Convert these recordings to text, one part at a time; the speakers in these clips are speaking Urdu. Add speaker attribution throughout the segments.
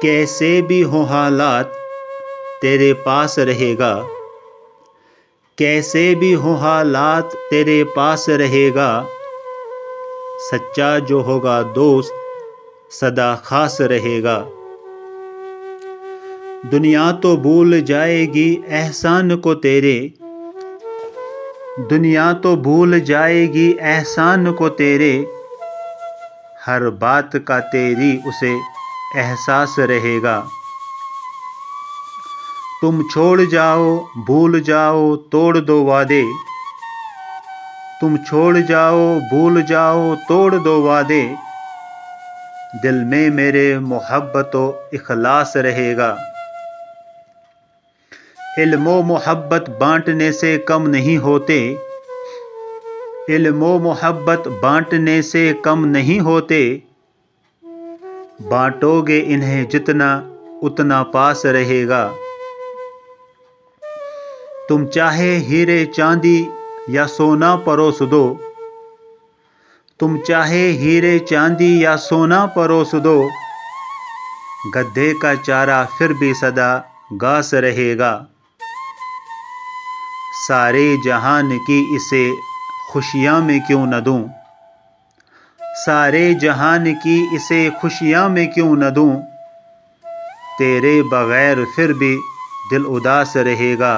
Speaker 1: کیسے بھی ہو حالات تیرے پاس رہے گا، کیسے بھی ہو حالات تیرے پاس رہے گا، سچا جو ہوگا دوست سدا خاص رہے گا۔ دنیا تو بھول جائے گی احسان کو تیرے، دنیا تو بھول جائے گی احسان کو تیرے، ہر بات کا تیری اسے احساس رہے گا۔ تم چھوڑ جاؤ بھول جاؤ توڑ دو وعدے، تم چھوڑ جاؤ بھول جاؤ توڑ دو وعدے، دل میں میرے محبت و اخلاص رہے گا۔ علم و محبت بانٹنے سے کم نہیں ہوتے، علم و محبت بانٹنے سے کم نہیں ہوتے، بانٹو گے انہیں جتنا اتنا پاس رہے گا۔ تم چاہے ہیرے چاندی یا سونا پروس دو، تم چاہے ہیرے چاندی یا سونا پروس دو، گدھے کا چارہ پھر بھی سدا گھاس رہے گا۔ سارے جہان کی اسے خوشیاں میں کیوں نہ دوں، سارے جہان کی اسے خوشیاں میں کیوں نہ دوں، تیرے بغیر پھر بھی دل اداس رہے گا،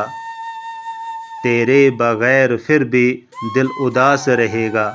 Speaker 1: تیرے بغیر پھر بھی دل اداس رہے گا۔